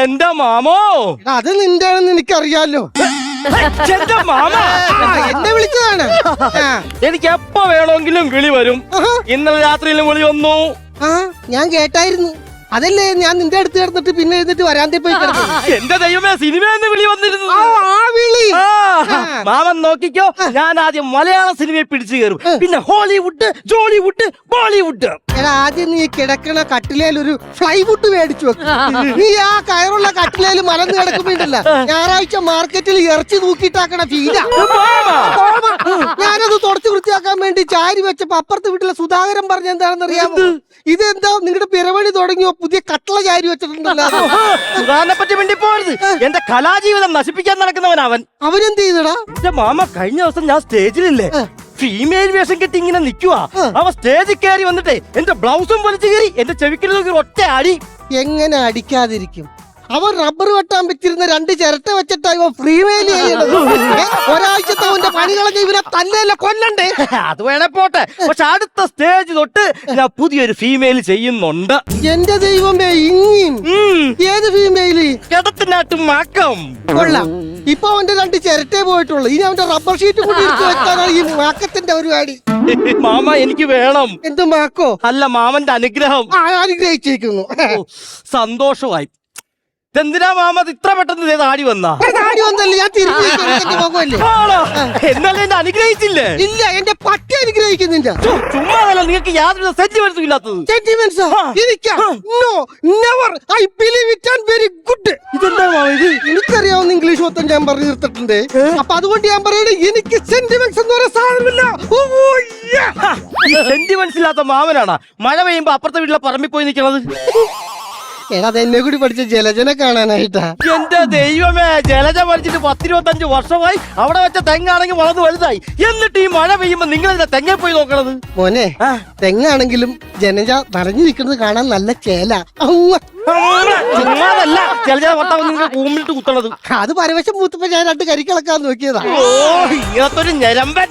എന്റെ മാമോ, അത് നിന്റെ ആണെന്ന് എനിക്കറിയാലോ. എന്റെ മാമ എന്നെ വിളിച്ചതാണ്. എനിക്ക് എപ്പോ വേണമെങ്കിലും വിളി വരും. ഇന്നലെ രാത്രിയിലും വിളി വന്നു. ഞാൻ കേട്ടായിരുന്നു. അതല്ലേ ഞാൻ നിന്റെ അടുത്ത് കിടന്നിട്ട് പിന്നെ എഴുന്നിട്ട് വരാന്തേ പോയി കിടന്നു. എന്റെ ദൈവമേ, സിനിമയെന്ന് വിളി വന്നിരുന്നു. വിളി മാമൻ നോക്കിക്കോ, ഞാൻ ആദ്യം മലയാള സിനിമയെ പിടിച്ചു കയറും, പിന്നെ ഹോളിവുഡ്, ജോളിവുഡ്, ബോളിവുഡ്. എടാ, ആദ്യം നീ കിടക്കണ കട്ടിലേൽ ഒരു ഫ്ലൈവുഡ് മേടിച്ചു വെക്കും. നീ ആ കയറുള്ള കട്ടിലേൽ മലന്ന് കിടക്കുമ്പോണ്ടല്ല, ഞായറാഴ്ച മാർക്കറ്റിൽ ഇറച്ചി തൂക്കിയിട്ടാക്കണ ഫീലാ. ഞാനത് തുടച്ചു വൃത്തിയാക്കാൻ വേണ്ടി ചാരി വെച്ചപ്പോ അപ്പുറത്തെ വീട്ടിലെ സുധാകരൻ പറഞ്ഞ എന്താണെന്ന് അറിയാമോ? ഇതെന്താ നിങ്ങളുടെ പിറവണി തുടങ്ങിയോ പുതിയ കട്ടള ചാരി വെച്ചിട്ടുണ്ടല്ലോ. സുധാകരനെ പറ്റി വേണ്ടി പോരുത്. എന്റെ കലാജീവിതം നശിപ്പിക്കാൻ നടക്കുന്നവൻ അവൻ. അവനെന്ത് ചെയ്തടാ? എന്റെ മാമ, കഴിഞ്ഞ ദിവസം ഞാൻ സ്റ്റേജിലില്ലേ ഫീമെയിൽ വേഷം കെട്ടി ഇങ്ങനെ നിക്കുവാ. അവ സ്റ്റേജിൽ കയറി വന്നിട്ടേ എന്റെ ബ്ലൗസും വലിച്ചു കയറി എന്റെ ചെവിക്കൽ ഒറ്റ അടി. എങ്ങനെ അടിക്കാതിരിക്കും? അവൻ റബ്ബർ വെട്ടാൻ പറ്റിരുന്ന 2 ചിരട്ട വെച്ചിട്ടാ ഇവ ഫ്രീമെയിൽ ചെയ്യണത്. ഒരാഴ്ചത്തെ അവന്റെ പണികളൊക്കെ ഇവനെ തന്നെയല്ല കൊല്ലണ്ടേ? അത് വേണേ പോട്ടെ, പക്ഷെ അടുത്ത സ്റ്റേജ് തൊട്ട് ഞാൻ പുതിയൊരു ഫീമെയിൽ ചെയ്യുന്നുണ്ട്. എന്റെ ദൈവമേ, ഇങ്ങിയും ഏത് ഫീമെയില്? കിടത്തിനാട്ടും മാക്കം. കൊള്ളാം. ഇപ്പൊ അവന്റെ 2 ചിരട്ടേ പോയിട്ടുള്ളൂ. ഇനി അവന്റെ റബ്ബർ ഷീറ്റ് കൂടി എടുത്ത് വെച്ചാണ് ഈ മാക്കത്തിന്റെ പരിപാടി. മാമ, എനിക്ക് വേണം. എന്ത് മാക്കോ? അല്ല, മാമന്റെ അനുഗ്രഹം. അനുഗ്രഹിച്ചിരിക്കുന്നു. സന്തോഷമായി. എന്തിനാ മാമ ഇത്ര പെട്ടെന്ന് താടി വന്നാ? താടി വന്നല്ലേ, ഞാൻ തിരിഞ്ഞു പോകുമല്ലേ. എന്നാലും എന്നെ അനുഗ്രഹിച്ചില്ലേ? ഇല്ല, എന്റെ പട്ടി അനുഗ്രഹിക്കുന്നില്ല. ചുമ്മാതല്ല, നിങ്ങൾക്ക് യാതൊരു സെന്റിമെന്റ്സും ഇല്ലാത്തത്. സെന്റിമെന്റ്സ് ഇതെന്താ ഇത്? എനിക്കറിയാവുന്ന ഇംഗ്ലീഷ് മൊത്തം ഞാൻ പറഞ്ഞു തീർത്തിട്ടുണ്ട്. അപ്പൊ അതുകൊണ്ട് ഞാൻ പറയണേ, എനിക്ക് സെന്റിമെന്റ്സ് എന്ന് പറയുന്ന സാധനമില്ല. ഈ സെന്റിമെന്റ്സ് ഇല്ലാത്ത മാമനാണ് മഴ പെയ്യുമ്പോ അപ്പുറത്തെ വീട്ടിലെ പറമ്പിൽ പോയി നിൽക്കണത്. എടാ, അതെന്നെ കൂടി പഠിച്ച ജലജനെ കാണാനായിട്ടാ. എന്റെ ദൈവമേ, ജലജ പഠിച്ചിട്ട് 10-25 വർഷമായി. അവിടെ വെച്ച തെങ്ങാണെങ്കിൽ വളർന്ന് വലുതായി. എന്നിട്ട് ഈ മഴ പെയ്യുമ്പോ നിങ്ങൾ ഇതിന്റെ തെങ്ങ പോയി നോക്കണത്? മോനെ, തെങ്ങാണെങ്കിലും ജലജ നിറഞ്ഞു നിൽക്കുന്നത് കാണാൻ നല്ല ചേല. ചുമ്മാതല്ല, ജലജ ഭർത്താവ് നിങ്ങൾ കൂമ്പിട്ട് കുത്തണത്. അത് പരവശം മൂത്തപ്പോ ഞാൻ 2 കരിക്കിളക്കാൻ നോക്കിയതാ. ഓ, ഇങ്ങനത്തൊരു ഞരമ്പൻ.